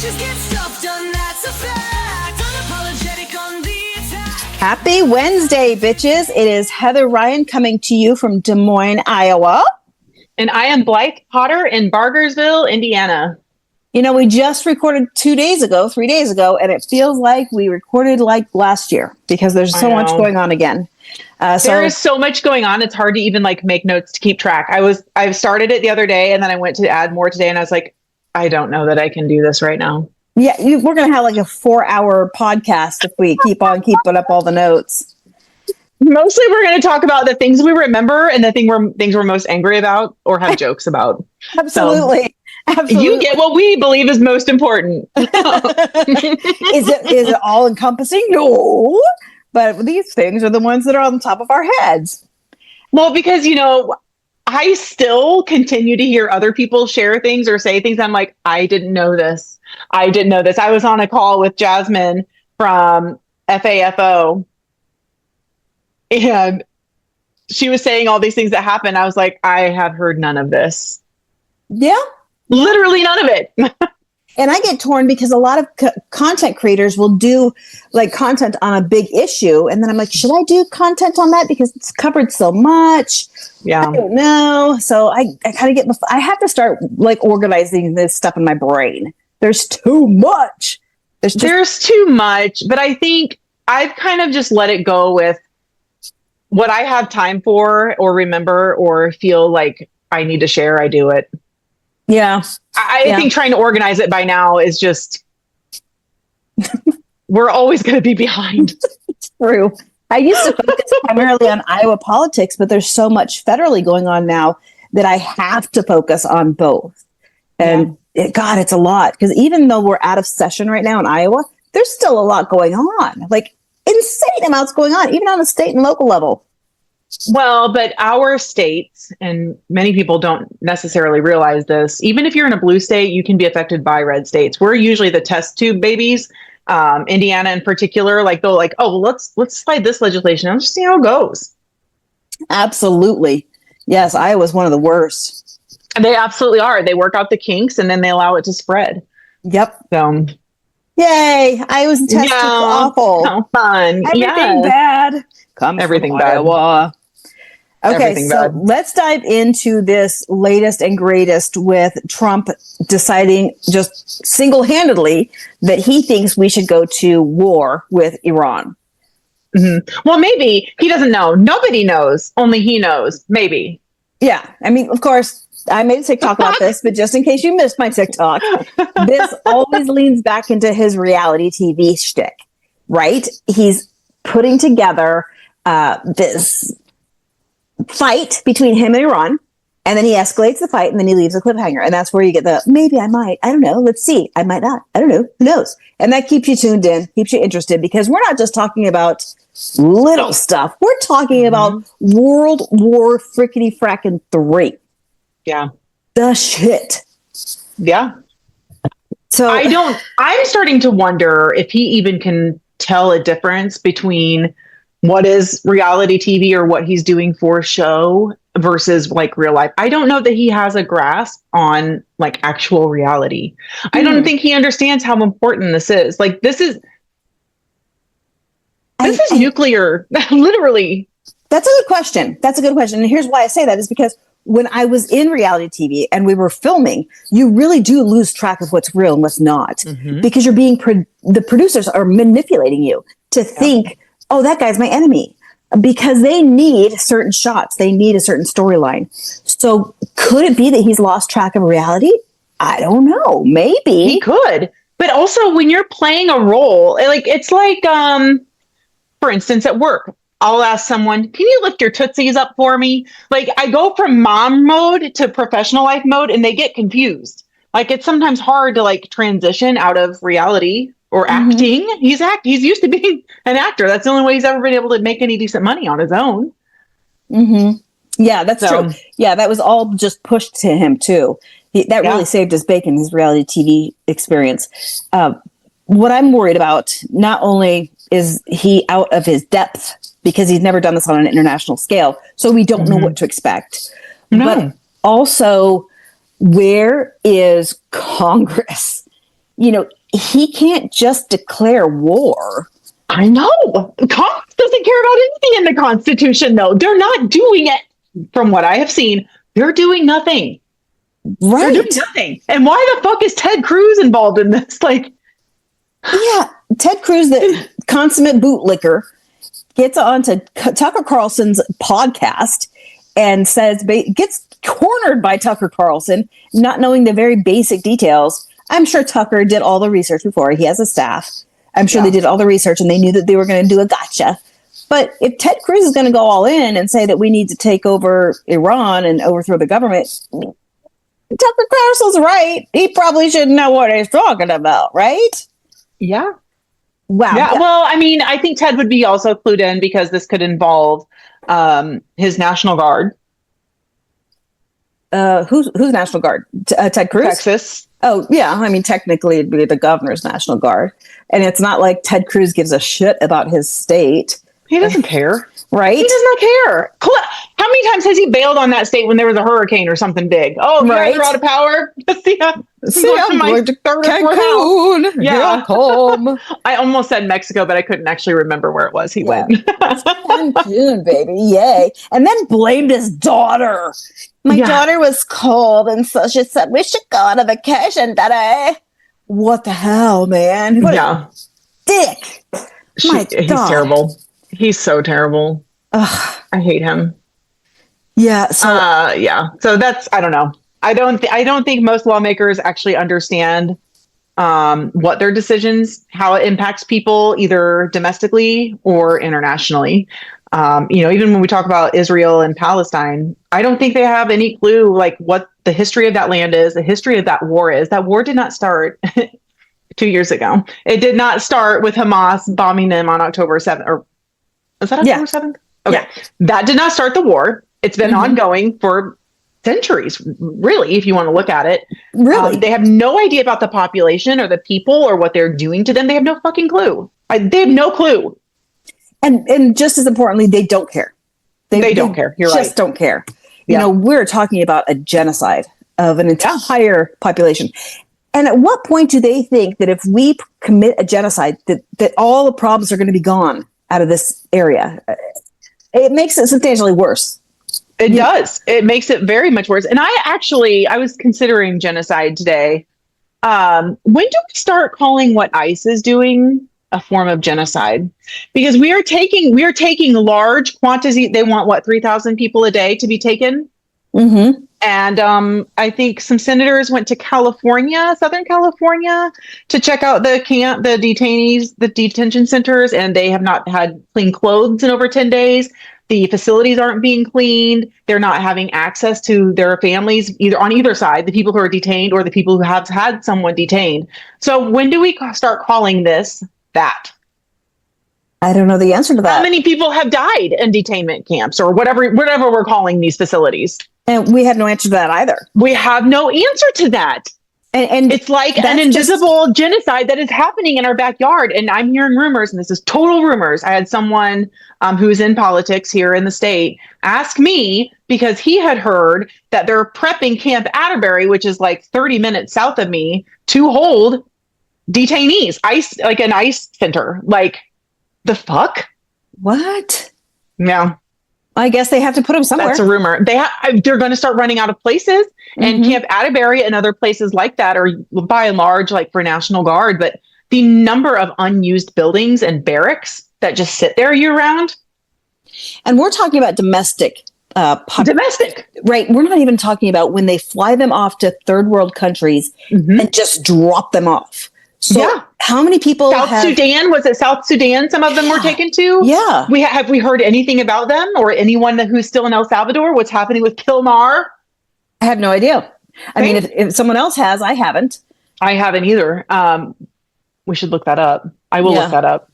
Bitches get stuff done, that's a fact. Unapologetic on the attack. Happy Wednesday, bitches. It is Heather Ryan coming to you from Des Moines, Iowa. And I am Blythe Potter in Bargersville, Indiana. You know, we just recorded 3 days ago, and it feels like we recorded like last year because there's so much going on again. There is so much going on. It's hard to even like make notes to keep track. I started it the other day and then I went to add more today and I was like, I don't know that I can do this right now. Yeah, we're going to have like a 4-hour podcast if we keep on keeping up all the notes. Mostly we're going to talk about the things we remember and the things we're most angry about or have jokes about. Absolutely. Absolutely. You get what we believe is most important. Is it all encompassing? No. But these things are the ones that are on the top of our heads. Well, because, you know, I still continue to hear other people share things or say things. I'm like, I didn't know this. I was on a call with Jasmine from FAFO. And she was saying all these things that happened. I was like, I have heard none of this. Yeah. Literally none of it. And I get torn because a lot of content creators will do like content on a big issue. And then I'm like, should I do content on that? Because it's covered so much. Yeah. I don't know. So I kind of I have to start like organizing this stuff in my brain. There's too much. There's too much. But I think I've kind of just let it go with what I have time for or remember or feel like I need to share. I do it. Yeah. I think trying to organize it by now is just, we're always going to be behind. True. I used to focus primarily on Iowa politics, but there's so much federally going on now that I have to focus on both. And it's a lot. Because even though we're out of session right now in Iowa, there's still a lot going on. Like insane amounts going on, even on the state and local level. Well, but our states, and many people don't necessarily realize this, even if you're in a blue state, you can be affected by red states. We're usually the test tube babies. Indiana in particular, like they'll like, oh, well, let's slide this legislation. Let's just see how it goes. Absolutely. Yes, Iowa's one of the worst. And they absolutely are. They work out the kinks and then they allow it to spread. Yep. So yay. Iowa's test tube awful. How fun. Everything bad. Everything bad. Iowa. Okay, let's dive into this latest and greatest with Trump deciding just single-handedly that he thinks we should go to war with Iran. Mm-hmm. Well, maybe he doesn't know. Nobody knows. Only he knows. Maybe. Yeah. I mean, of course, I made a TikTok about this, but just in case you missed my TikTok, this always leans back into his reality TV shtick, right? He's putting together this fight between him and Iran, and then he escalates the fight, and then he leaves a cliffhanger, and that's where you get the maybe I might, I don't know, let's see, I might not, I don't know, who knows? And that keeps you tuned in, keeps you interested, because we're not just talking about little stuff, we're talking about World War frickety frackin' 3. Yeah, the shit. Yeah. So I'm starting to wonder if he even can tell a difference between what is reality TV or what he's doing for show versus like real life. I don't know that he has a grasp on like actual reality. I don't think he understands how important this is. Like this is nuclear, literally. That's a good question. And here's why I say that is because when I was in reality TV and we were filming, you really do lose track of what's real and what's not because you're being, the producers are manipulating you to think, oh, that guy's my enemy, because they need certain shots. They need a certain storyline. So could it be that he's lost track of reality? I don't know. Maybe he could. But also when you're playing a role, like it's like, for instance, at work, I'll ask someone, can you lift your tootsies up for me? Like I go from mom mode to professional life mode and they get confused. Like it's sometimes hard to like transition out of reality or acting. He's used to being an actor. That's the only way he's ever been able to make any decent money on his own. Yeah, that's true. Yeah, that was all just pushed to him too. That really saved his bacon, his reality TV experience. What I'm worried about, not only is he out of his depth because he's never done this on an international scale, so we don't know what to expect. But also, where is Congress? he can't just declare war. I know. Congress doesn't care about anything in the Constitution, though. They're not doing it. From what I have seen, they're doing nothing. Right. They're doing nothing. And why the fuck is Ted Cruz involved in this? Like, yeah, Ted Cruz, the consummate bootlicker, gets onto Tucker Carlson's podcast and gets cornered by Tucker Carlson, not knowing the very basic details. I'm sure Tucker did all the research before. He has a staff. I'm sure they did all the research and they knew that they were going to do a gotcha. But if Ted Cruz is going to go all in and say that we need to take over Iran and overthrow the government, Tucker Carlson's right. He probably should know what he's talking about, right? yeah. Wow. Yeah. Well, I mean, I think Ted would be also clued in because this could involve his National Guard. Who's National Guard? Ted Cruz? Texas. Oh, yeah. I mean, technically, it'd be the governor's National Guard. And it's not like Ted Cruz gives a shit about his state. He doesn't care. Right? He does not care. How many times has he bailed on that state when there was a hurricane or something big? Oh, right. You're out of power. See, I'm going to Cancun. Yeah. Home. I almost said Mexico, but I couldn't actually remember where it was. He went. Cancun, baby. Yay. And then blamed his daughter. My daughter was cold, and so she said, we should go on a vacation, daddy. What the hell, man? What a dick. He's terrible. He's so terrible. Ugh. I hate him. Yeah. So So that's, I don't know. I don't think most lawmakers actually understand what their decisions, how it impacts people either domestically or internationally. Even when we talk about Israel and Palestine, I don't think they have any clue like what the history of that land is, the history of that war is. That war did not start 2 years ago. It did not start with Hamas bombing them on October 7th, or was that October 7th? Okay. Yeah. That did not start the war. It's been ongoing for centuries, really, if you want to look at it. Really? They have no idea about the population or the people or what they're doing to them. They have no fucking clue. They have no clue. And just as importantly, they don't care. They don't care. You're just right. Don't care. Yeah. We're talking about a genocide of an entire population. And at what point do they think that if we commit a genocide, that all the problems are going to be gone out of this area? It makes it substantially worse. It does. It makes it very much worse. And I was considering genocide today. When do we start calling what ICE is doing a form of genocide? Because we are taking large quantities. They want 3,000 people a day to be taken. Mm-hmm. And I think some senators went to Southern California, to check out the detainees, the detention centers, and they have not had clean clothes in over 10 days. The facilities aren't being cleaned. They're not having access to their families, either on either side, the people who are detained or the people who have had someone detained. So when do we start calling this that? I don't know the answer to that. How many people have died in detainment camps or whatever we're calling these facilities? And we have no answer to that either. We have no answer to that. And it's like an invisible genocide that is happening in our backyard. And I'm hearing rumors, and this is total rumors. I had someone who's in politics here in the state ask me, because he had heard that they're prepping Camp Atterbury, which is like 30 minutes south of me, to hold detainees, like an ICE center. Like, the fuck? What? Yeah. I guess they have to put them somewhere. That's a rumor. They're going to start running out of places, and Camp Atterbury and other places like that are by and large like for National Guard. But the number of unused buildings and barracks that just sit there year round. And we're talking about domestic. Domestic. Right. We're not even talking about when they fly them off to third world countries and just drop them off. So how many people Sudan? Was it South Sudan? Some of them were taken to? Yeah. Have we heard anything about them or anyone who's still in El Salvador? What's happening with Kilmar? I have no idea. I mean, if someone else has, I haven't. I haven't either. We should look that up. I will look that up.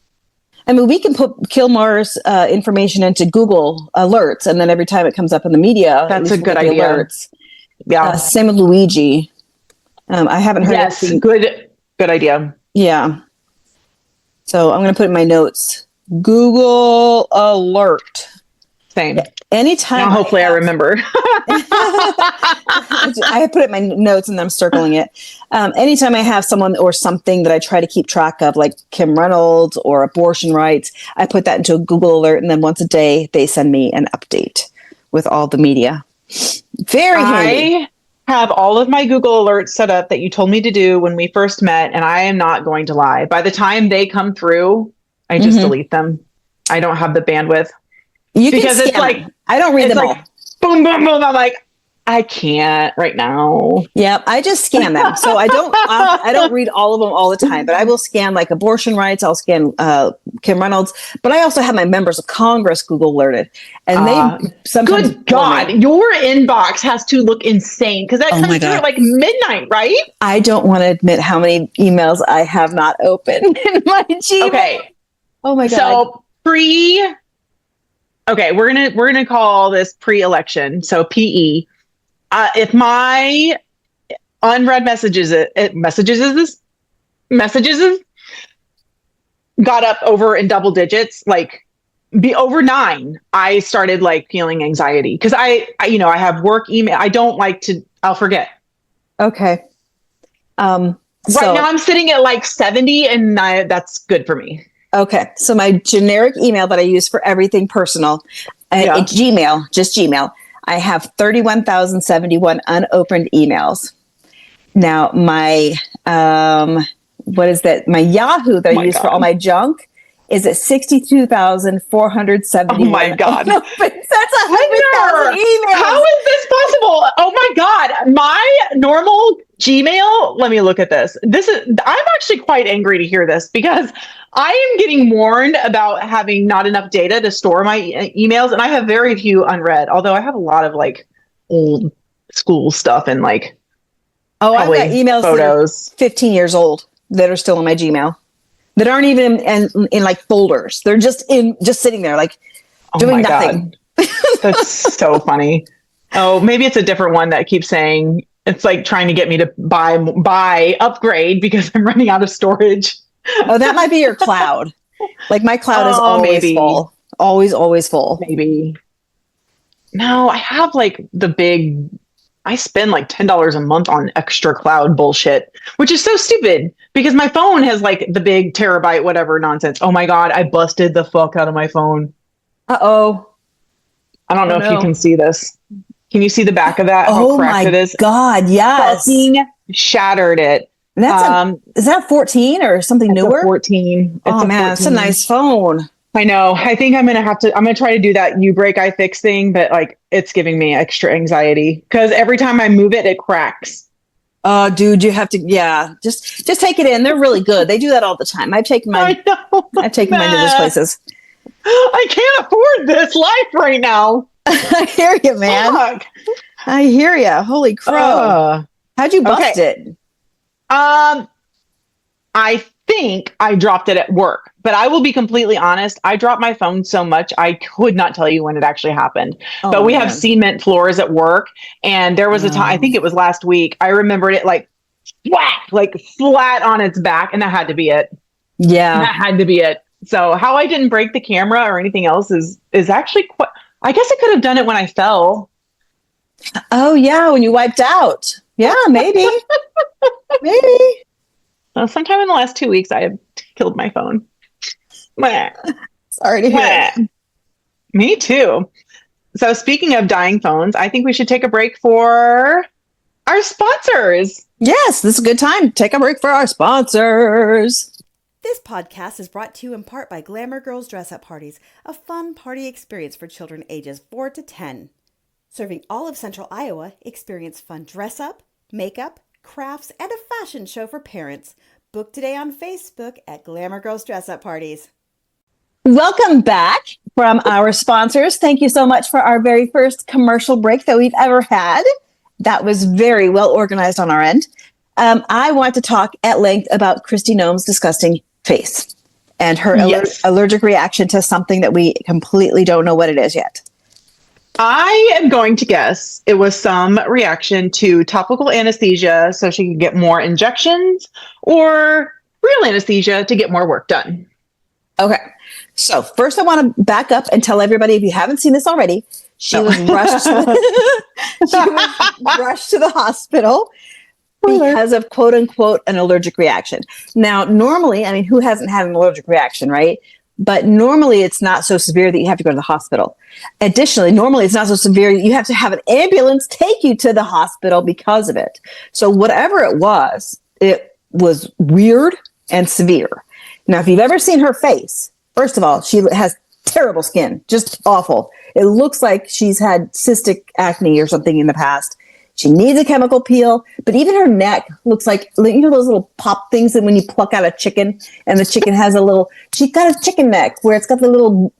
I mean, we can put Kilmar's information into Google alerts, and then every time it comes up in the media, that's a good idea. Alerts. Yeah. Same with Luigi. I haven't heard. Yes, good idea. Yeah. So I'm going to put in my notes, Google alert. Same. Anytime. Now, hopefully I remember. I put it in my notes and I'm circling it. Anytime I have someone or something that I try to keep track of, like Kim Reynolds or abortion rights, I put that into a Google alert. And then once a day, they send me an update with all the media. Very handy. I have all of my Google alerts set up that you told me to do when we first met. And I am not going to lie. By the time they come through, I just delete them. I don't have the bandwidth. Because it's like, I don't read them all. Boom, boom, boom. I'm like, I can't right now. Yeah, I just scan them. So I don't read all of them all the time, but I will scan like abortion rights. I'll scan Kim Reynolds, but I also have my members of Congress Google alerted, and they sometimes. Good God, your inbox has to look insane because that comes through at like midnight, right? I don't want to admit how many emails I have not opened in my Gmail. Okay. Oh my God. So okay, we're gonna call this pre-election. So PE. If my unread messages got up over in double digits, like be over 9, I started like feeling anxiety because I have work email. I don't like to. I'll forget. Okay. Right now I'm sitting at like 70, and that's good for me. Okay. So my generic email that I use for everything personal, Gmail, just Gmail. I have 31,071 unopened emails. Now my, what is that? My Yahoo that I use for all my junk is at 62,471. Oh my God. That's 100,000 emails. How is this possible? Oh my God. My normal Gmail, let me look at this. I'm actually quite angry to hear this because I am getting warned about having not enough data to store my emails, and I have very few unread, although I have a lot of like old school stuff and like I've got emails photos 15 years old that are still in my Gmail that aren't even in like folders. They're just sitting there like doing nothing. That's so funny. Oh, maybe it's a different one that keeps saying it's like trying to get me to buy upgrade because I'm running out of storage. Oh, that might be your cloud. Like my cloud is always full. Always full. Maybe. No, I have like I spend like $10 a month on extra cloud bullshit, which is so stupid because my phone has like the big terabyte, whatever nonsense. Oh my God, I busted the fuck out of my phone. Uh-oh. I don't know if you can see this. Can you see the back of that? How cracked it is? God, yes. Fucking shattered it. That's is that 14 or something newer? 14. It's a nice phone. I know. I think I'm going to try to do that you break, I fix thing, but like it's giving me extra anxiety because every time I move it, it cracks. Oh, dude, you have to, just take it in. They're really good. They do that all the time. I've taken mine to those places. I can't afford this life right now. I hear you, man. Fuck. I hear you. Holy crow. How'd you bust it? I think I dropped it at work, but I will be completely honest. I dropped my phone so much, I could not tell you when it actually happened. But we have cement floors at work. And there was a time, I think it was last week, I remembered it like flat on its back. And that had to be it. Yeah. That had to be it. So how I didn't break the camera or anything else is actually quite, I guess I could have done it when I fell. Oh yeah. When you wiped out. Yeah, maybe. Maybe. Sometime in the last 2 weeks, I have killed my phone. Sorry to hear it. Me too. So speaking of dying phones, I think we should take a break for our sponsors. Yes, this is a good time to take a break for our sponsors. This podcast is brought to you in part by Glamour Girls Dress Up Parties, a fun party experience for children ages 4 to 10. Serving all of Central Iowa, experience fun dress up, makeup, crafts, and a fashion show for parents. Book today on Facebook at Glamour Girls Dress Up Parties. Welcome back from our sponsors. Thank you so much for our very first commercial break that we've ever had. That was very well organized on our end. I want to talk at length about Kristi Noem's disgusting face and her allergic reaction to something that we completely don't know what it is yet. I am going to guess it was some reaction to topical anesthesia so she could get more injections or real anesthesia to get more work done. Okay. So first I want to back up and tell everybody, if you haven't seen this already, she was rushed to the hospital because of quote unquote an allergic reaction. Now, normally, I mean, who hasn't had an allergic reaction, right? But normally it's not so severe that you have to go to the hospital. Additionally, normally it's not so severe that you have to have an ambulance take you to the hospital because of it. So whatever it was weird and severe. Now, if you've ever seen her face, first of all, she has terrible skin, just awful. It looks like she's had cystic acne or something in the past. She needs a chemical peel, but even her neck looks like, you know, those little pop things that when you pluck out a chicken and the chicken has she's got a chicken neck where it's got the little,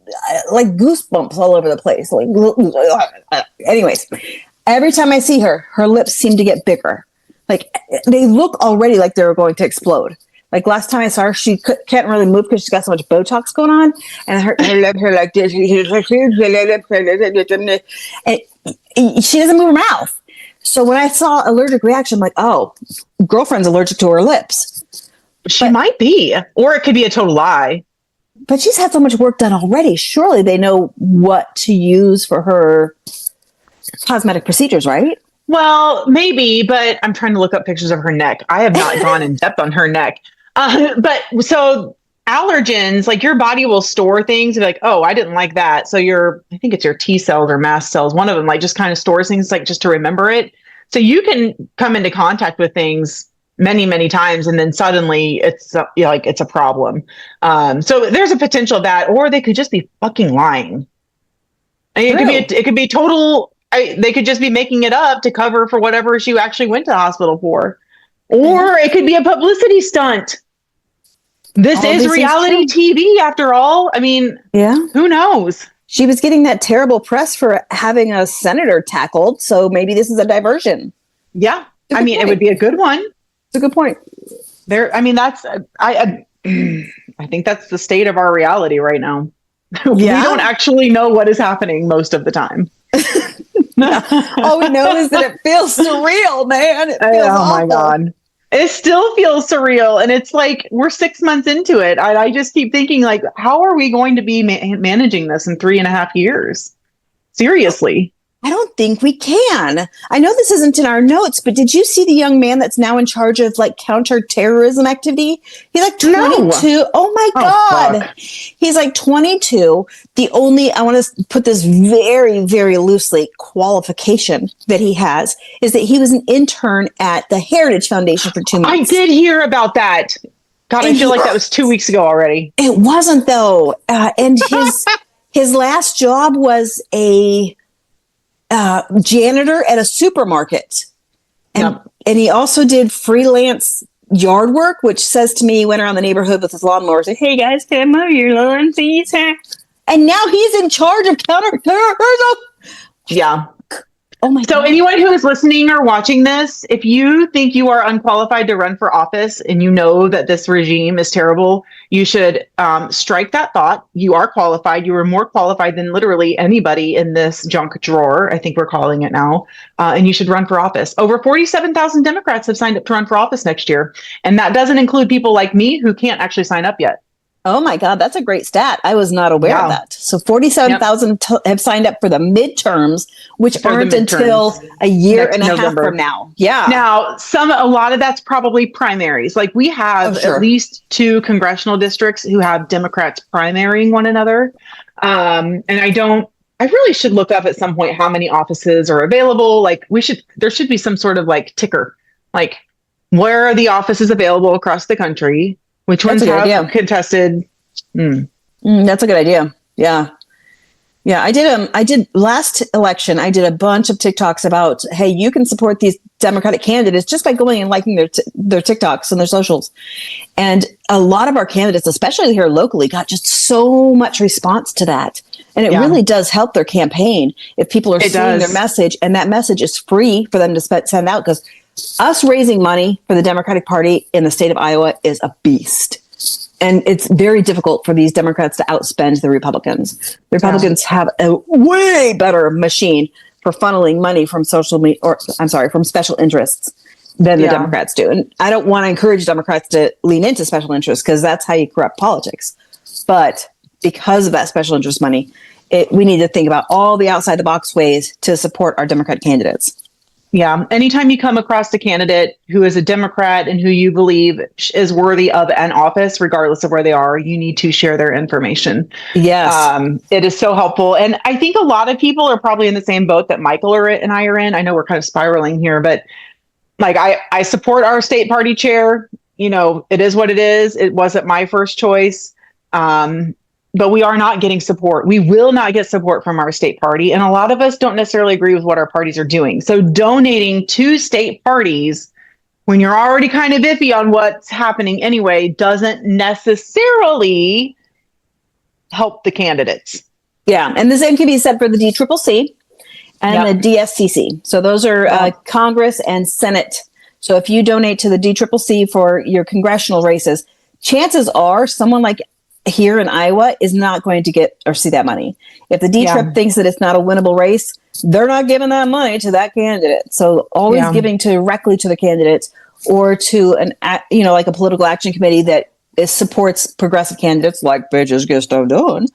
like goosebumps all over the place. Like, anyways, every time I see her, her lips seem to get bigger. Like they look already like they're going to explode. Like last time I saw her, she can't really move because she's got so much Botox going on, and her lips are like this, and she doesn't move her mouth. So when I saw allergic reaction, I'm like, oh, girlfriend's allergic to her lips. She might be, or it could be a total lie. But she's had so much work done already. Surely they know what to use for her cosmetic procedures, right? Well, maybe, but I'm trying to look up pictures of her neck. I have not gone in depth on her neck. But so allergens, like your body will store things like, oh, I didn't like that. So I think it's your T cells or mast cells. One of them like just kind of stores things like just to remember it. So you can come into contact with things many, many times, and then suddenly it's it's a problem. So there's a potential of that, or they could just be fucking lying. I mean, it could be total. They could just be making it up to cover for whatever she actually went to the hospital for, or it could be a publicity stunt. This is reality TV after all. I mean, yeah, who knows? She was getting that terrible press for having a senator tackled. So maybe this is a diversion. Yeah. I mean, it would be a good one. It's a good point. I mean, I think that's the state of our reality right now. Yeah. We don't actually know what is happening most of the time. All we know is that it feels surreal, man. It feels awful. My God. It still feels surreal. And it's like, we're 6 months into it. I just keep thinking, like, how are we going to be managing this in 3.5 years? Seriously. I don't think we can. I know this isn't in our notes, but did you see the young man that's now in charge of like counterterrorism activity? He's like 22. No. Oh my God. Fuck. He's like 22. I want to put this very, very loosely, qualification that he has is that he was an intern at the Heritage Foundation for 2 months. I did hear about that. God, I feel like that was 2 weeks ago already. It wasn't though. And his last job was a janitor at a supermarket, and he also did freelance yard work, which says to me he went around the neighborhood with his lawnmower saying, hey guys, can I mow your lawn please? And now he's in charge of counterterrorism. Yeah. Oh my God. So anyone who is listening or watching this, if you think you are unqualified to run for office and you know that this regime is terrible, you should strike that thought. You are qualified. You are more qualified than literally anybody in this junk drawer, I think we're calling it now. And you should run for office. Over 47,000 Democrats have signed up to run for office next year. And that doesn't include people like me who can't actually sign up yet. Oh my God, that's a great stat. I was not aware of that. So 47,000 have signed up for the midterms, which aren't until a year and a half from now. Yeah. Now, a lot of that's probably primaries. Like we have at least 2 congressional districts who have Democrats primarying one another. And I really should look up at some point how many offices are available. Like there should be some sort of like ticker, like where are the offices available across the country? Which ones have contested? That's a good idea. Yeah. Yeah. I did last election. I did a bunch of TikToks about, hey, you can support these Democratic candidates just by going and liking their TikToks and their socials. And a lot of our candidates, especially here locally, got just so much response to that. And it really does help their campaign if people are seeing their message, and that message is free for them to send out, because us raising money for the Democratic Party in the state of Iowa is a beast. And it's very difficult for these Democrats to outspend the Republicans. The Republicans have a way better machine for funneling money from from special interests than the Democrats do. And I don't want to encourage Democrats to lean into special interests, because that's how you corrupt politics. But because of that special interest money, we need to think about all the outside the box ways to support our Democrat candidates. Yeah. Anytime you come across a candidate who is a Democrat and who you believe is worthy of an office, regardless of where they are, you need to share their information. Yes. It is so helpful. And I think a lot of people are probably in the same boat that Michael and I are in. I know we're kind of spiraling here, but like I support our state party chair. You know, it is what it is. It wasn't my first choice. But we are not getting support. We will not get support from our state party. And a lot of us don't necessarily agree with what our parties are doing. So donating to state parties when you're already kind of iffy on what's happening anyway doesn't necessarily help the candidates. Yeah. And the same can be said for the DCCC and the DSCC. So those are Congress and Senate. So if you donate to the DCCC for your congressional races, chances are someone like here in Iowa is not going to get or see that money. If the DTRIP thinks that it's not a winnable race, they're not giving that money to that candidate. So always giving directly to the candidates or to like a political action committee that supports progressive candidates like bitches get stuff done.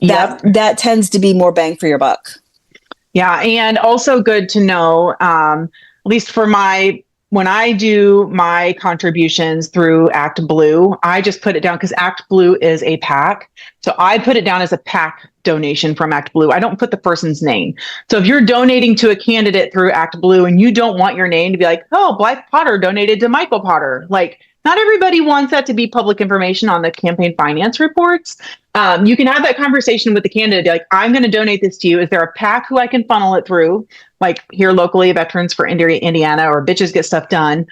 That tends to be more bang for your buck. Yeah. And also good to know, at least for when I do my contributions through Act Blue, I just put it down because Act Blue is a PAC. So I put it down as a PAC donation from Act Blue. I don't put the person's name. So if you're donating to a candidate through Act Blue and you don't want your name to be like, oh, Blythe Potter donated to Michael Potter, like not everybody wants that to be public information on the campaign finance reports. You can have that conversation with the candidate, like, I'm going to donate this to you. Is there a PAC who I can funnel it through? Like here locally, Veterans for Indiana or Bitches Get Stuff Done.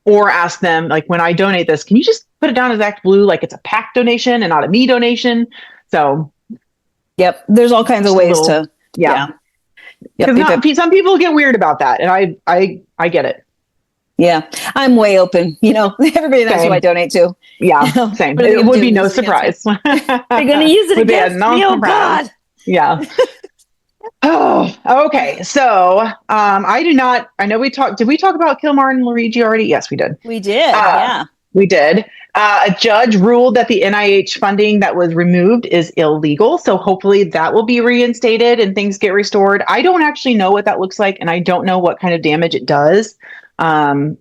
Or ask them, like, when I donate this, can you just put it down as Act Blue, like it's a PAC donation and not a me donation? So, yep, there's all kinds of ways to, Because some people get weird about that, and I get it. Yeah, I'm way open. Everybody knows who I donate to. Yeah, same. It would be no surprise. They're going to use it against me. Oh God. Yeah. Oh, okay. So, I know did we talk about Kilmar and Luigi already? Yes, we did. We did. Yeah. We did. A judge ruled that the NIH funding that was removed is illegal. So hopefully that will be reinstated and things get restored. I don't actually know what that looks like, and I don't know what kind of damage it does. Now,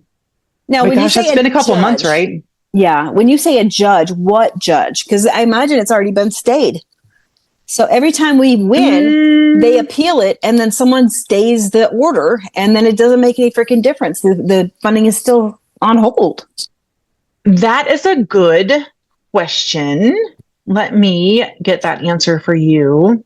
it's been a couple months, right? Yeah. When you say a judge, what judge? Because I imagine it's already been stayed. So every time we win, they appeal it, and then someone stays the order, and then it doesn't make any freaking difference. The funding is still on hold. That is a good question. Let me get that answer for you.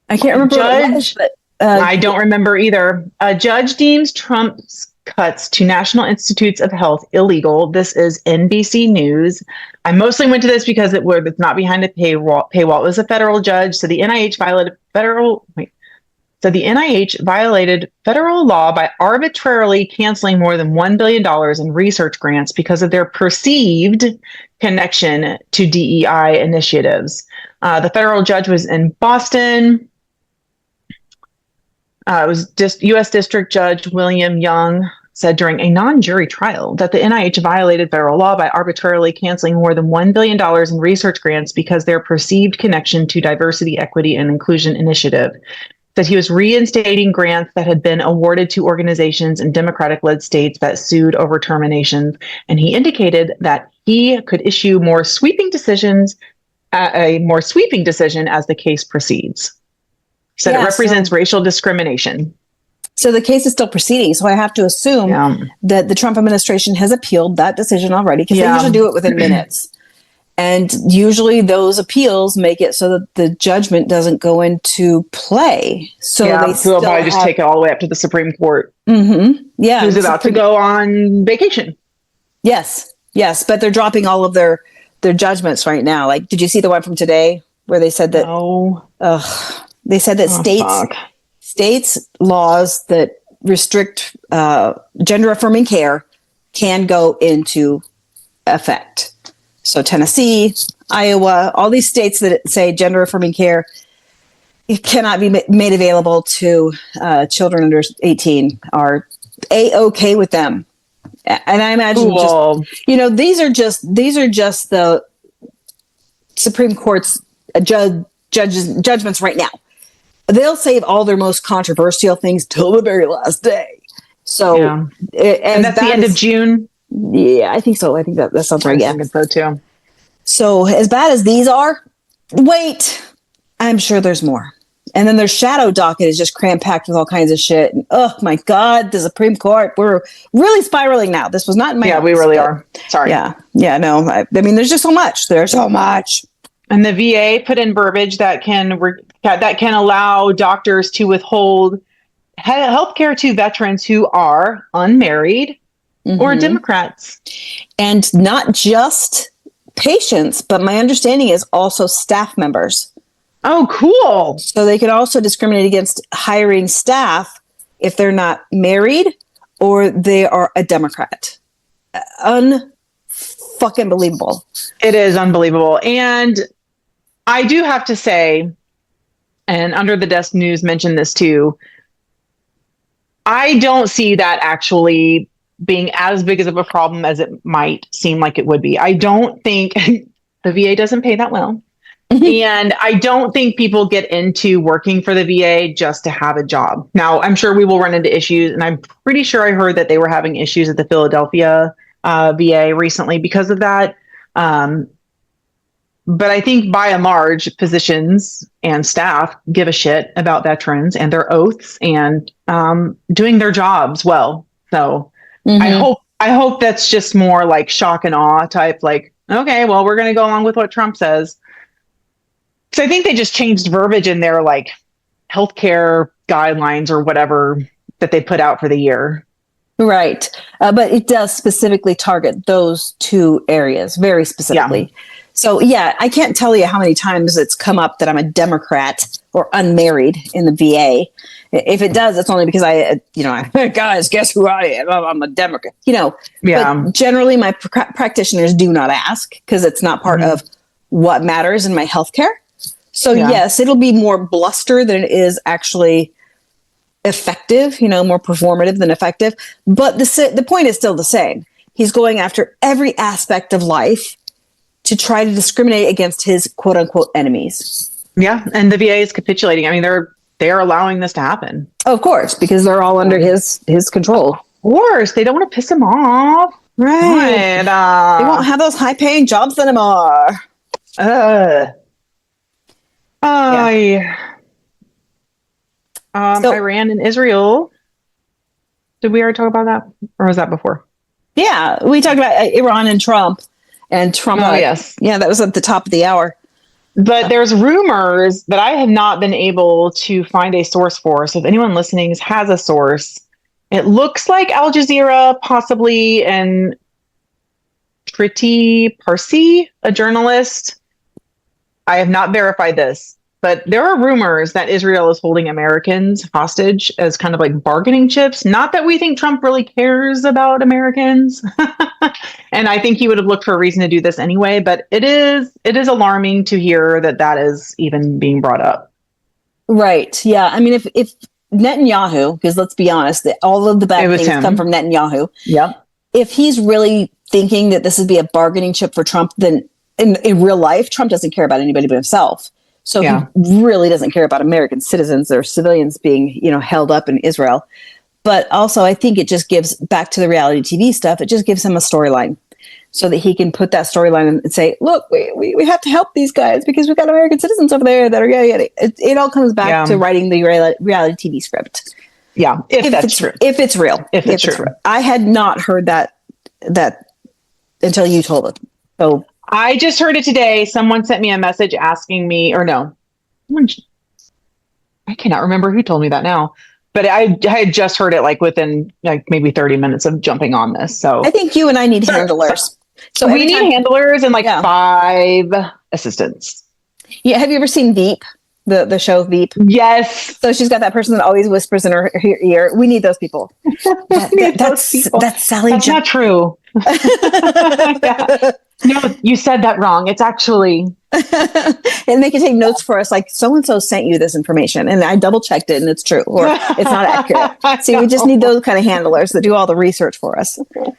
I can't remember what it was, but I don't remember either. A judge deems Trump's cuts to National Institutes of Health illegal. This is NBC News. I mostly went to this because it's not behind a paywall. It was a federal judge. So the NIH violated federal law by arbitrarily canceling more than $1 billion in research grants because of their perceived connection to DEI initiatives. The federal judge was in Boston. It was U.S. District Judge William Young said during a non-jury trial that the NIH violated federal law by arbitrarily canceling more than $1 billion in research grants because their perceived connection to diversity, equity, and inclusion initiative. That he was reinstating grants that had been awarded to organizations in Democratic-led states that sued over terminations. And he indicated that he could issue a more sweeping decision as the case proceeds. Said it represents racial discrimination. So the case is still proceeding. So I have to assume that the Trump administration has appealed that decision already, because they usually do it within minutes. And usually those appeals make it so that the judgment doesn't go into play. So they'll probably just take it all the way up to the Supreme Court. Mm-hmm. Yeah. Who's about to go on vacation. Yes. Yes. But they're dropping all of their judgments right now. Like, did you see the one from today where they said that? No. They said that states laws that restrict gender affirming care can go into effect. So Tennessee, Iowa, all these states that say gender affirming care, it cannot be made available to children under 18 are A-okay with them. And I imagine these are just the Supreme Court's judgments right now. They'll save all their most controversial things till the very last day. So, Yeah. And that's the end of June. Yeah, I think so. I think that sounds right. Yeah, so too. So as bad as these are, wait, I'm sure there's more. And then their shadow docket is just cram packed with all kinds of shit. And, oh my God, the Supreme Court. We're really spiraling now. This was not in my we really are. Sorry. Yeah, no. I mean, there's just so much. There's so much. And the VA put in verbiage that can allow doctors to withhold health care to veterans who are unmarried or Democrats. And not just patients, but my understanding is also staff members. Oh, cool. So they can also discriminate against hiring staff if they're not married or they are a Democrat. Unfucking believable. It is unbelievable. And I do have to say, and Under the Desk News mentioned this too, I don't see that actually being as big of a problem as it might seem like it would be. I don't think the VA doesn't pay that well. And I don't think people get into working for the VA just to have a job. Now, I'm sure we will run into issues, and I'm pretty sure I heard that they were having issues at the Philadelphia VA recently because of that. But I think by and large, physicians and staff give a shit about veterans and their oaths and doing their jobs well. So I hope that's just more like shock and awe type, like, okay, well, we're going to go along with what Trump says. So I think they just changed verbiage in their like healthcare guidelines or whatever that they put out for the year. Right. But it does specifically target those two areas very specifically. Yeah. So, yeah, I can't tell you how many times it's come up that I'm a Democrat or unmarried in the VA. If it does, it's only because guys, guess who I am? I'm a Democrat, But generally my practitioners do not ask because it's not part of what matters in my healthcare. So, yes, it'll be more bluster than it is actually effective, more performative than effective. But the point is still the same. He's going after every aspect of life to try to discriminate against his quote unquote enemies. Yeah. And the VA is capitulating. I mean, they're allowing this to happen. Of course, because they're all under his control. Of course. They don't want to piss him off. Right. They won't have those high paying jobs anymore. Iran and Israel. Did we already talk about that? Or was that before? Yeah. We talked about Iran and Trump. And Trump, yes. Yeah, that was at the top of the hour. But there's rumors that I have not been able to find a source for. So if anyone listening has a source, it looks like Al Jazeera, possibly, and Triti Parsi, a journalist. I have not verified this, but there are rumors that Israel is holding Americans hostage as kind of like bargaining chips. Not that we think Trump really cares about Americans. And I think he would have looked for a reason to do this anyway, but it is alarming to hear that is even being brought up. Right. Yeah. I mean, if Netanyahu, because let's be honest, all of the bad things come from Netanyahu. Yeah. If he's really thinking that this would be a bargaining chip for Trump, then in real life, Trump doesn't care about anybody but himself. So he really doesn't care about American citizens or civilians being, held up in Israel. But also, I think it just gives, back to the reality TV stuff, it just gives him a storyline so that he can put that storyline and say, look, we have to help these guys because we've got American citizens over there that are, it all comes back to writing the reality TV script. Yeah, if that's true. If it's real. If it's true. Real. I had not heard that until you told it. So I just heard it today. Someone sent me a message asking me, or no, I cannot remember who told me that now. But I had just heard it like within maybe 30 minutes of jumping on this. So I think you and I need handlers. So we need handlers and 5 assistants. Yeah. Have you ever seen Veep? The show Veep? Yes. So she's got that person that always whispers in her ear. We need those people. That's Sally. That's not true. No, you said that wrong. It's actually. And they can take notes for us, like so-and-so sent you this information and I double checked it and it's true or it's not accurate. See, we just need those kind of handlers that do all the research for us. Well,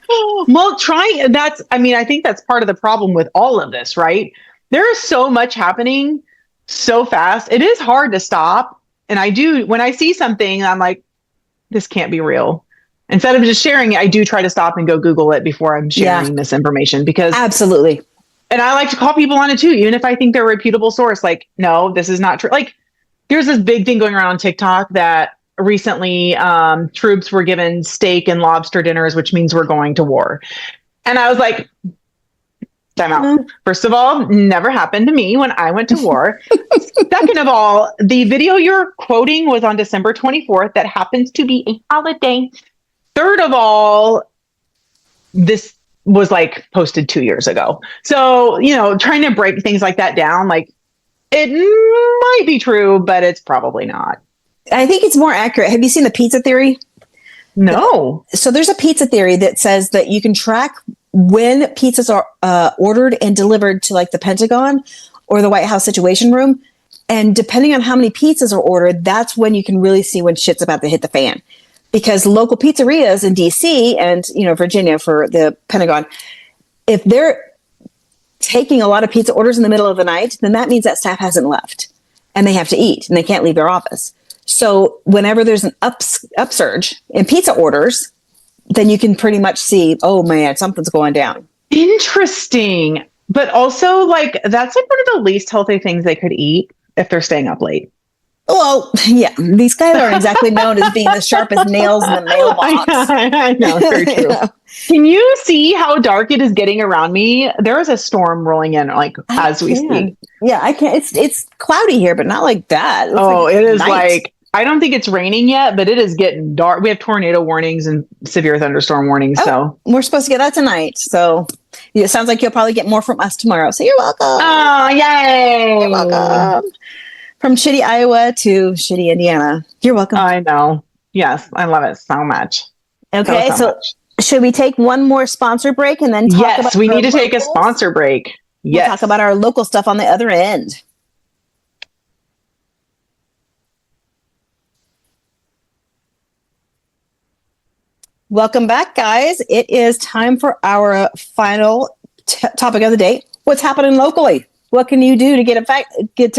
I think that's part of the problem with all of this, right? there is so much happening so fast. It is hard to stop. And when I see something, I'm like, this can't be real. Instead of just sharing it, I do try to stop and go Google it before I'm sharing this information, because absolutely. And I like to call people on it too, even if I think they're a reputable source. Like, no, this is not true. Like, there's this big thing going around on TikTok that recently troops were given steak and lobster dinners, which means we're going to war. And I was like, time out. First of all, never happened to me when I went to war. Second of all, the video you're quoting was on December 24th. That happens to be a holiday. Third of all, this was like posted 2 years ago. So, trying to break things like that down, like, it might be true, but it's probably not. I think it's more accurate. Have you seen the pizza theory? No. So there's a pizza theory that says that you can track when pizzas are ordered and delivered to like the Pentagon or the White House Situation Room. And depending on how many pizzas are ordered, that's when you can really see when shit's about to hit the fan. Because local pizzerias in DC and, Virginia for the Pentagon, if they're taking a lot of pizza orders in the middle of the night, then that means that staff hasn't left and they have to eat and they can't leave their office. So whenever there's an upsurge in pizza orders, then you can pretty much see, oh man, something's going down. Interesting. But also, like, that's like one of the least healthy things they could eat if they're staying up late. Well, yeah, these guys aren't exactly known as being the sharpest nails in the mailbox. I know, very true. Can you see how dark it is getting around me? There is a storm rolling in, like, as we speak. Yeah, I can't. It's cloudy here, but not like that. It is night. Like, I don't think it's raining yet, but it is getting dark. We have tornado warnings and severe thunderstorm warnings. So we're supposed to get that tonight. So it sounds like you'll probably get more from us tomorrow. So you're welcome. Oh, yay! You're welcome. From shitty Iowa to shitty Indiana. You're welcome. I know. Yes, I love it so much. Okay, so should we take one more sponsor break and then talk about we need to take a sponsor break. Yes. We'll talk about our local stuff on the other end. Welcome back, guys. It is time for our final topic of the day. What's happening locally? What can you do to get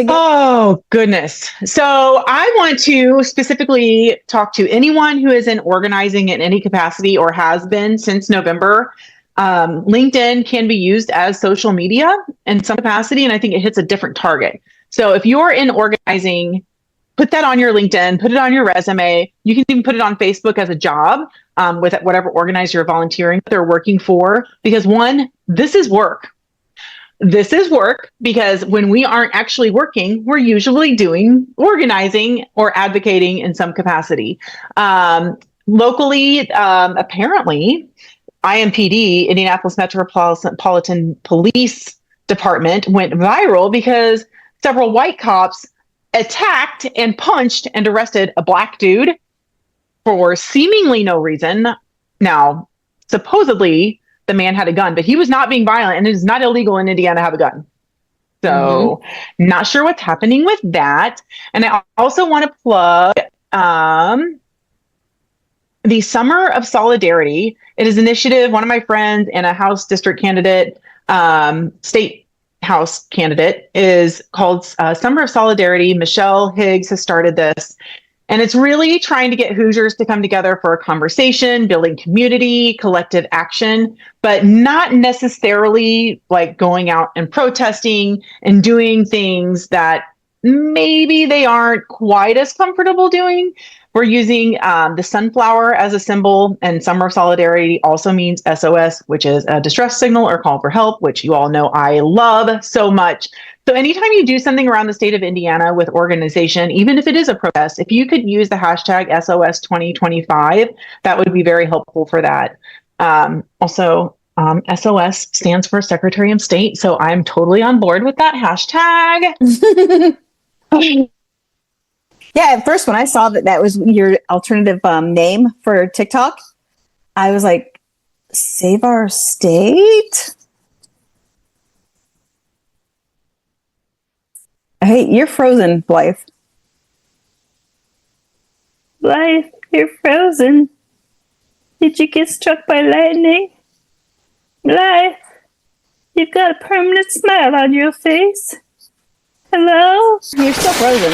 Oh, goodness. So I want to specifically talk to anyone who is in organizing in any capacity or has been since November. LinkedIn can be used as social media in some capacity, and I think it hits a different target. So if you're in organizing, put that on your LinkedIn, put it on your resume. You can even put it on Facebook as a job with whatever organizer you're volunteering they're working for. Because one, this is work. This is work because when we aren't actually working, we're usually doing organizing or advocating in some capacity. Locally, apparently, IMPD, Indianapolis Metropolitan Police Department, went viral because several white cops attacked and punched and arrested a black dude for seemingly no reason. Now, supposedly, the man had a gun, but he was not being violent, and it is not illegal in Indiana to have a gun. So not sure what's happening with that. And I also want to plug the Summer of Solidarity. It is an initiative. One of my friends and a House district candidate, state House candidate, is called Summer of Solidarity. Michelle Higgs has started this. And it's really trying to get Hoosiers to come together for a conversation, building community, collective action, but not necessarily like going out and protesting and doing things that maybe they aren't quite as comfortable doing. We're using the sunflower as a symbol, and Summer of Solidarity also means SOS, which is a distress signal or call for help, which you all know I love so much. So anytime you do something around the state of Indiana with organization, even if it is a protest, if you could use the hashtag SOS 2025, that would be very helpful for that. Also, SOS stands for Secretary of State, so I'm totally on board with that hashtag. Yeah, at first when I saw that was your alternative name for TikTok, I was like, Save Our State? Hey, you're frozen, Blythe. Blythe, you're frozen. Did you get struck by lightning? Blythe? You've got a permanent smile on your face. Hello? You're still frozen.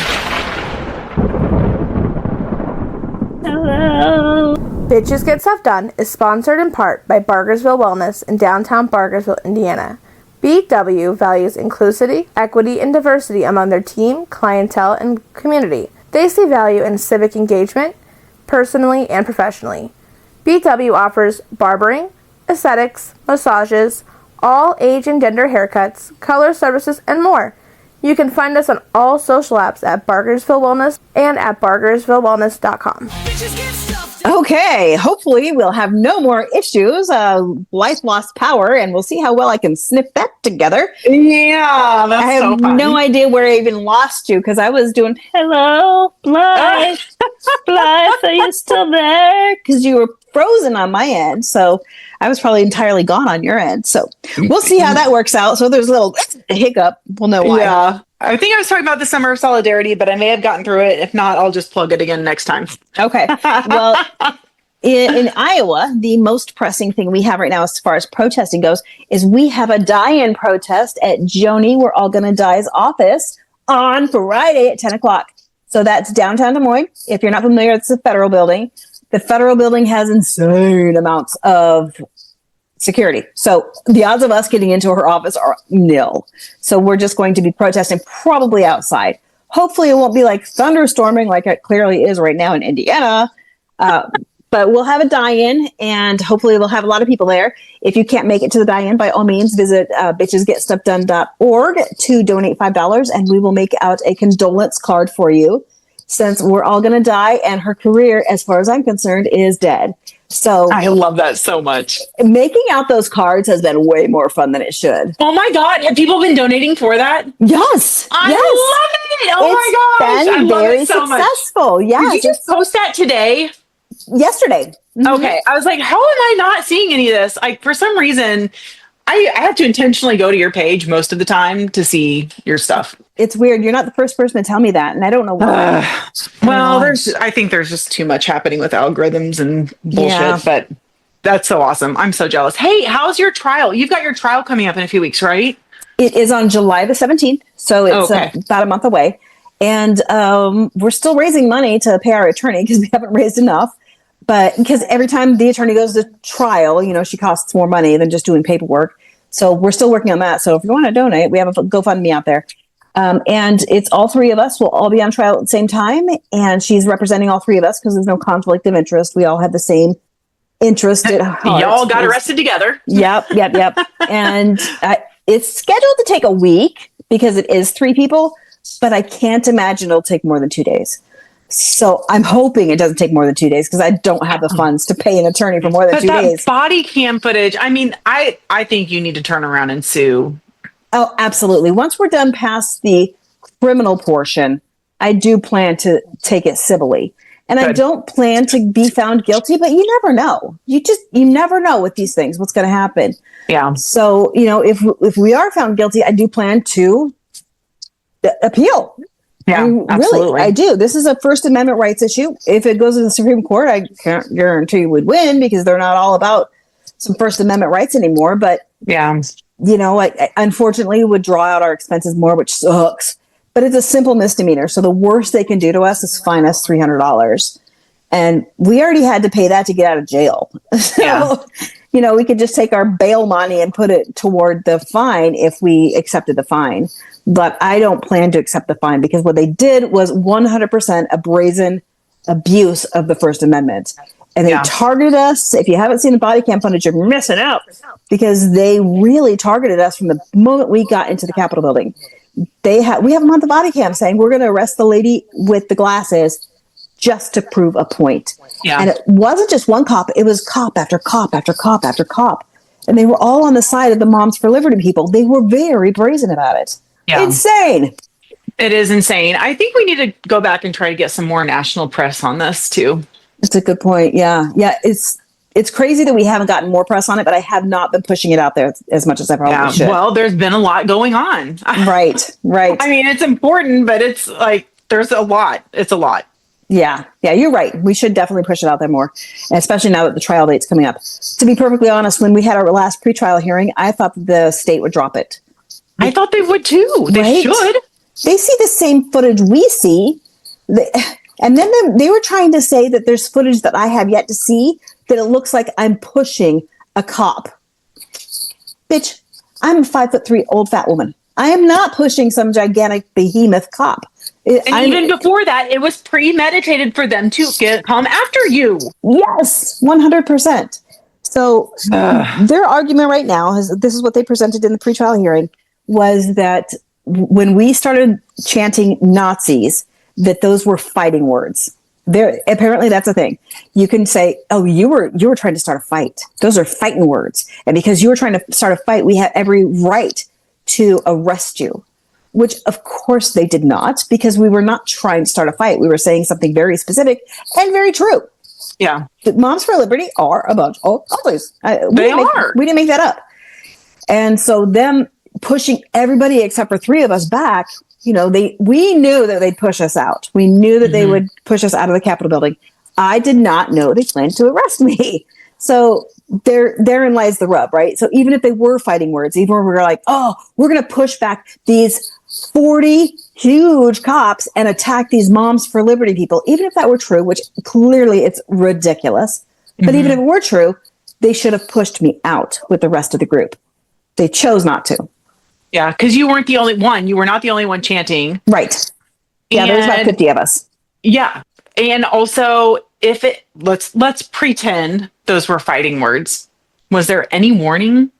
Hello? Bitches Get Stuff Done is sponsored in part by Bargersville Wellness in downtown Bargersville, Indiana. BW values inclusivity, equity, and diversity among their team, clientele, and community. They see value in civic engagement, personally and professionally. BW offers barbering, aesthetics, massages, all age and gender haircuts, color services, and more. You can find us on all social apps at Bargersville Wellness and at bargersvillewellness.com. Bitches get stuff done. Okay, hopefully we'll have no more issues. Blythe lost power, and we'll see how well I can snip that together. Yeah, that's I have so fun. no idea where I even lost you because I was doing, hello, Blythe. Blythe, are you still there? Because you were frozen on my end. So I was probably entirely gone on your end. So we'll see how that works out. So there's a little hiccup. We'll know why. Yeah. I think I was talking about the Summer of Solidarity, but I may have gotten through it. If not, I'll just plug it again next time. Okay. Well, in Iowa, the most pressing thing we have right now as far as protesting goes is we have a die-in protest at Joni We're All Gonna Die's office on Friday at 10 o'clock. So that's downtown Des Moines. If you're not familiar, it's the federal building. The federal building has insane amounts of security. So the odds of us getting into her office are nil. So we're just going to be protesting probably outside. Hopefully it won't be like thunderstorming like it clearly is right now in Indiana. But we'll have a die-in, and hopefully we'll have a lot of people there. If you can't make it to the die-in, by all means, visit bitchesgetstuffdone.org to donate $5, and we will make out a condolence card for you, since we're all going to die, and her career, as far as I'm concerned, is dead. So I love that so much. making out those cards has been way more fun than it should. Oh my God. Have people been donating for that? Yes. I yes. love it. Oh It's my gosh. I been love very it so much. successful. Yeah. Did you just post that today? yesterday. Mhm. Okay. I was like, how am I not seeing any of this? Like, for some reason, I have to intentionally go to your page most of the time to see your stuff. It's weird. You're not the first person to tell me that, and I don't know why. Well, I think there's just too much happening with algorithms and bullshit, Yeah. but that's so awesome. I'm so jealous. Hey, how's your trial? You've got your trial coming up in a few weeks, right? It is on July the 17th, so it's about a month away. And we're still raising money to pay our attorney because we haven't raised enough. But because every time the attorney goes to trial, she costs more money than just doing paperwork. So we're still working on that. So if you want to donate, we have a GoFundMe out there. And it's all three of us. We'll all be on trial at the same time. And she's representing all three of us because there's no conflict of interest. We all have the same interest at heart. Y'all got arrested together. Yep. And it's scheduled to take a week because it is three people, but I can't imagine it'll take more than 2 days. So I'm hoping it doesn't take more than 2 days because I don't have the funds to pay an attorney for more than But 2 that days. body cam footage, I mean, I think you need to turn around and sue. Oh, absolutely. Once we're done past the criminal portion, I do plan to take it civilly. And I Good. don't plan to be found guilty, but you never know. You never know with these things, what's going to happen. Yeah. So, if we are found guilty, I do plan to appeal. Yeah, absolutely. Really, I do. This is a First Amendment rights issue. If it goes to the Supreme Court, I can't guarantee we'd win because they're not all about some First Amendment rights anymore. But, Yeah. I unfortunately would draw out our expenses more, which sucks. But it's a simple misdemeanor. So the worst they can do to us is fine us $300. And we already had to pay that to get out of jail. So, Yeah. we could just take our bail money and put it toward the fine if we accepted the fine. But I don't plan to accept the fine because what they did was 100% a brazen abuse of the First Amendment. And they targeted us. If you haven't seen the body cam footage, you're missing out because they really targeted us from the moment we got into the Capitol building. We have them on the body cam saying we're going to arrest the lady with the glasses just to prove a point. Yeah. And it wasn't just one cop. It was cop after cop after cop after cop. And they were all on the side of the Moms for Liberty people. They were very brazen about it. Yeah. Insane. It is insane. I think we need to go back and try to get some more national press on this too. That's a good point. Yeah. It's crazy that we haven't gotten more press on it, but I have not been pushing it out there as much as I probably should. Well, there's been a lot going on. Right. I mean, it's important, but it's like there's a lot. It's a lot. Yeah, you're right. We should definitely push it out there more, especially now that the trial date's coming up. To be perfectly honest, when we had our last pretrial hearing, I thought that the state would drop it. I thought they would too. They Right? should. They see the same footage we see. And then they were trying to say that there's footage that I have yet to see that it looks like I'm pushing a cop. Bitch, I'm a 5'3" old fat woman. I am not pushing some gigantic behemoth cop. Even before that, it was premeditated for them to come after you. Yes, 100%. So their argument right now is, this is what they presented in the pretrial hearing, was that when we started chanting Nazis, that those were fighting words. There, apparently that's a thing. You can say, "Oh, you were trying to start a fight." Those are fighting words, and because you were trying to start a fight, we have every right to arrest you. Which, of course, they did not, because we were not trying to start a fight. We were saying something very specific and very true. Yeah, The Moms for Liberty are a bunch of bullies. They are. We didn't make that up. And so them pushing everybody except for three of us back, we knew that they'd push us out. We knew that they would push us out of the Capitol building. I did not know they planned to arrest me. So therein lies the rub, right? So even if they were fighting words, even when we were like, "Oh, we're going to push back these 40 huge cops and attack these Moms for Liberty people," even if that were true, which clearly it's ridiculous, but even if it were true, they should have pushed me out with the rest of the group. They chose not to. Yeah, because you weren't the only one. You were not the only one chanting. Right. Yeah, there was about 50 of us. Yeah. And also, let's pretend those were fighting words. Was there any warning?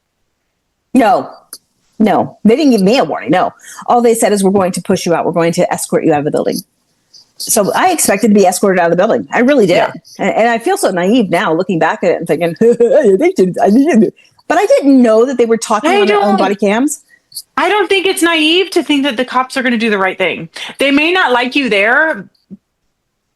No, they didn't give me a warning. No, all they said is, "We're going to push you out. We're going to escort you out of the building." So I expected to be escorted out of the building. I really did. Yeah. And I feel so naive now looking back at it and thinking, but I didn't know that they were talking on their own body cams. I don't think it's naive to think that the cops are going to do the right thing. They may not like you there,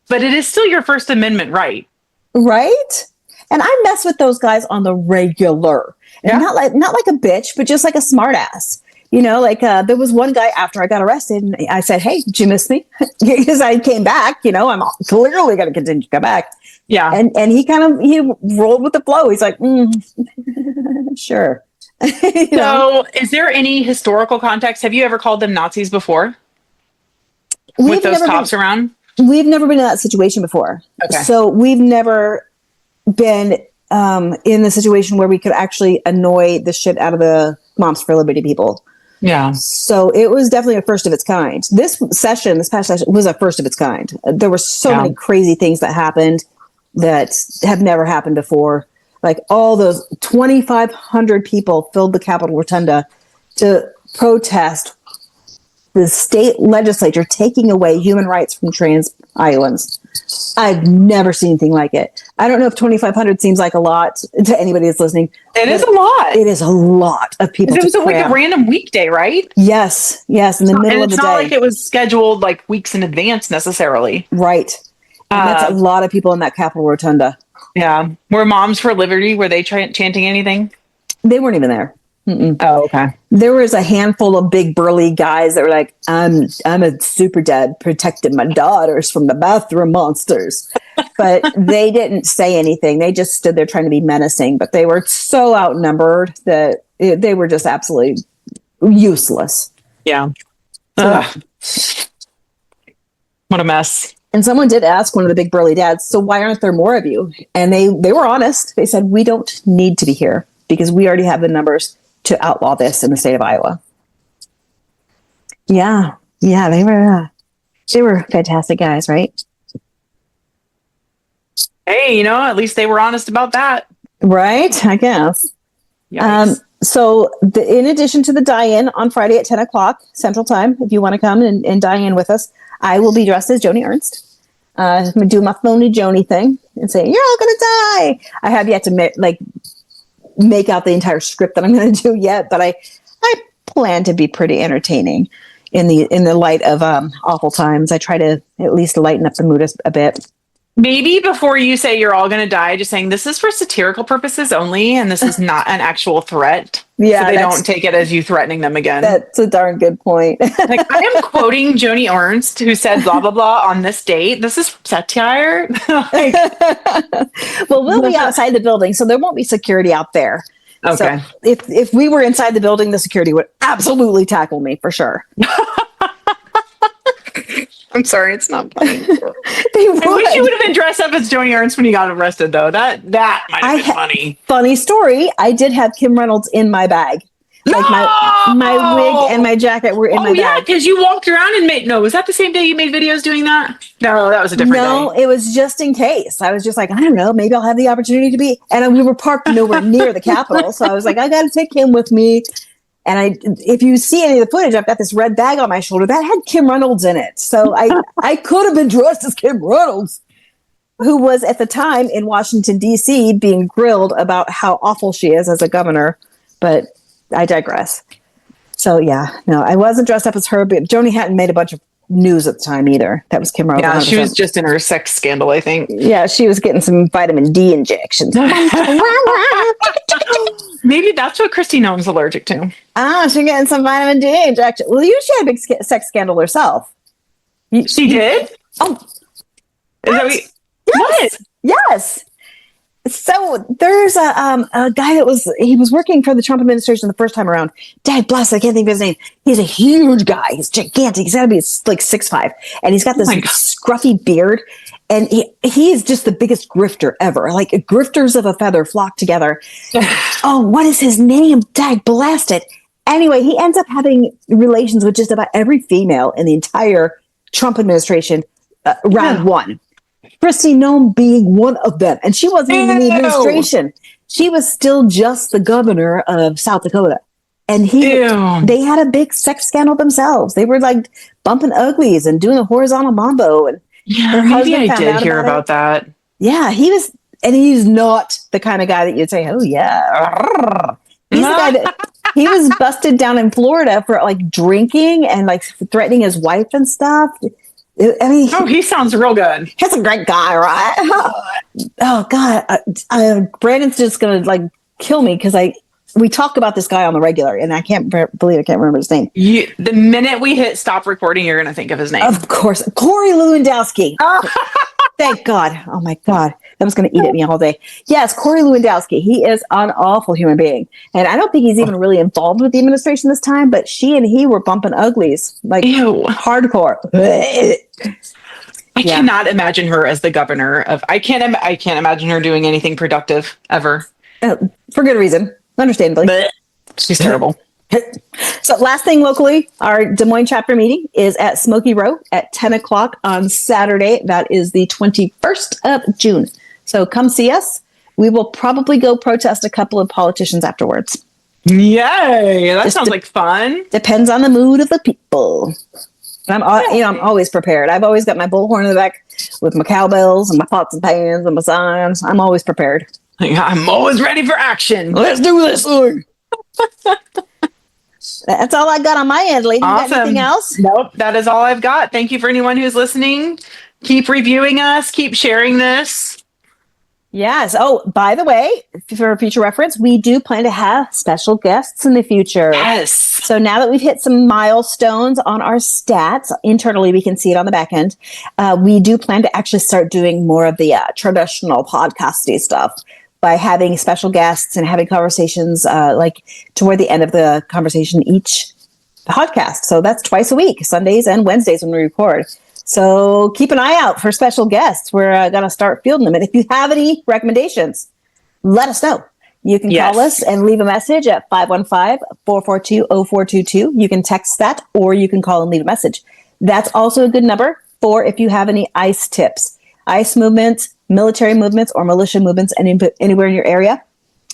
but it is still your First Amendment right. Right? And I mess with those guys on the regular. And not like a bitch, but just like a smart ass. There was one guy after I got arrested, and I said, "Hey, did you miss me?" Because I came back, I'm clearly going to continue to come back. Yeah. And he rolled with the flow. He's like, "Sure." So is there any historical context? Have you ever called them Nazis before? With those cops around? We've never been in that situation before. Okay. So we've never been in the situation where we could actually annoy the shit out of the Moms for Liberty people. Yeah. So it was definitely a first of its kind. This past session, was a first of its kind. There were so many crazy things that happened that have never happened before. Like all those 2,500 people filled the Capitol Rotunda to protest the state legislature taking away human rights from trans Iowans. I've never seen anything like it. I don't know if 2,500 seems like a lot to anybody that's listening. It is a lot. It is a lot of people. It was like a random weekday, right? Yes, in the middle of the day. It's not like it was scheduled like weeks in advance necessarily. Right. And that's a lot of people in that Capitol Rotunda. Yeah. Were Moms for Liberty, were they chanting anything? They weren't even there. Mm-mm. Oh, okay. There was a handful of big burly guys that were like, I'm a super dad protecting my daughters from the bathroom monsters. But they didn't say anything. They just stood there trying to be menacing. But they were so outnumbered that they were just absolutely useless. Yeah. So, what a mess. And someone did ask one of the big burly dads, "So why aren't there more of you?" And they were honest. They said, "We don't need to be here because we already have the numbers to outlaw this in the state of Iowa." Yeah, they were fantastic guys, right? Hey, at least they were honest about that. Right, I guess. So in addition to the die-in on Friday at 10 o'clock Central Time, if you want to come and die in with us, I will be dressed as Joni Ernst. I'm going to do my phony Joni thing and say, "You're all going to die." I have yet to make out the entire script that I'm going to do yet, but I plan to be pretty entertaining in the light of awful times. I try to at least lighten up the mood a bit. Maybe before you say you're all going to die, just saying this is for satirical purposes only, and this is not an actual threat. Yeah, so they don't take it as you threatening them again. That's a darn good point. Like, I am quoting Joni Ernst, who said blah, blah, blah on this date. This is satire. Like, well, we'll be outside the building, so there won't be security out there. okay. So if we were inside the building, the security would absolutely tackle me for sure. I'm sorry, it's not funny. They would. I wish you would have been dressed up as Joni Ernst when you got arrested, though. That might have been funny. Funny story. I did have Kim Reynolds in my bag. Like my wig and my jacket were in my bag. Oh, yeah, because you walked around and made... No, was that the same day you made videos doing that? No, that was a different day. No, it was just in case. I was just like, I don't know, maybe I'll have the opportunity to be... And we were parked nowhere near the Capitol, so I was like, I got to take him with me. And if you see any of the footage, I've got this red bag on my shoulder that had Kim Reynolds in it. So I could have been dressed as Kim Reynolds, who was at the time in Washington, D.C., being grilled about how awful she is as a governor. But I digress. So, yeah, no, I wasn't dressed up as her, but Joni hadn't made a bunch of news at the time either. That was Kim Reynolds. Yeah, 100%. she was just in her sex scandal, I think. Yeah, she was getting some vitamin D injections. Maybe that's what Christy Noem's allergic to. She's getting some vitamin D injection. Well, she had a big sex scandal herself. She did? Oh. Is that Yes. what? Yes. So there's a guy he was working for the Trump administration the first time around. Dad bless, I can't think of his name. He's a huge guy. He's gigantic. He's got to be like 6'5", and he's got this scruffy beard. And he is just the biggest grifter ever. Like grifters of a feather flock together. Oh, what is his name? Dad blast it. Anyway, he ends up having relations with just about every female in the entire Trump administration, round one. Christy Noem being one of them. And she wasn't even in the administration. She was still just the governor of South Dakota. And they had a big sex scandal themselves. They were like bumping uglies and doing a horizontal mambo. And yeah, maybe I did hear about that. Yeah, he's not the kind of guy that you'd say, oh yeah. He's the guy that he was busted down in Florida for like drinking and like threatening his wife and stuff. I mean, he sounds real good. He's a great guy, right? Oh God, Brandon's just gonna like kill me because we talk about this guy on the regular, and I can't believe I can't remember his name. The minute we hit stop recording, you're gonna think of his name. Of course, Corey Lewandowski. Thank God. Oh my God, that was gonna eat at me all day. Yes, Corey Lewandowski. He is an awful human being, and I don't think he's even really involved with the administration this time. But she and he were bumping uglies, like hardcore. I cannot imagine her as the governor of. I can't imagine her doing anything productive ever. For good reason, understandably. She's terrible. So last thing locally, our Des Moines chapter meeting is at Smoky Row at 10 o'clock on Saturday. That is the 21st of June. So come see us. We will probably go protest a couple of politicians afterwards. Yay! That sounds like fun. Depends on the mood of the people. I'm always prepared. I've always got my bullhorn in the back with my cowbells and my pots and pans and my signs. I'm always prepared. I'm always ready for action. Let's do this thing. That's all I got on my end, lady. Awesome. You got anything else? Nope, that is all I've got. Thank you for anyone who's listening. Keep reviewing us. Keep sharing this. Yes. Oh, by the way, for future reference, we do plan to have special guests in the future. Yes. So now that we've hit some milestones on our stats, internally we can see it on the back end. We do plan to actually start doing more of the traditional podcasty stuff by having special guests and having conversations like toward the end of the conversation each podcast. So that's twice a week, Sundays and Wednesdays when we record. So keep an eye out for special guests. We're going to start fielding them. And if you have any recommendations, let us know. You can call us and leave a message at 515-442-0422. You can text that, or you can call and leave a message. That's also a good number for if you have any ICE tips, ICE movements, military movements, or militia movements anywhere in your area.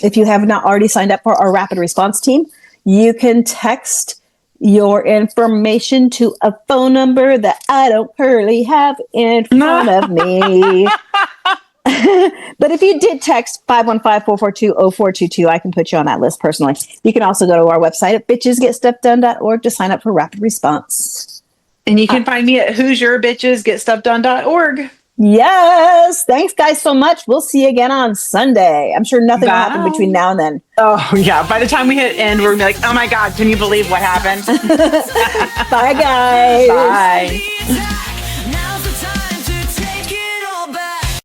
If you have not already signed up for our rapid response team, you can text your information to a phone number that I don't currently have in front of me. But if you did text 515-442-0422, I can put you on that list personally. You can also go to our website at bitchesgetstuffdone.org to sign up for rapid response. And you can find me at who'syourBitchesGetStuffDone.org. Yes. Thanks, guys, so much. We'll see you again on Sunday. I'm sure nothing will happen Bye. between now and then. Oh, yeah. By the time we hit end, we're going to be like, oh my God, can you believe what happened? Bye, guys. Bye. Be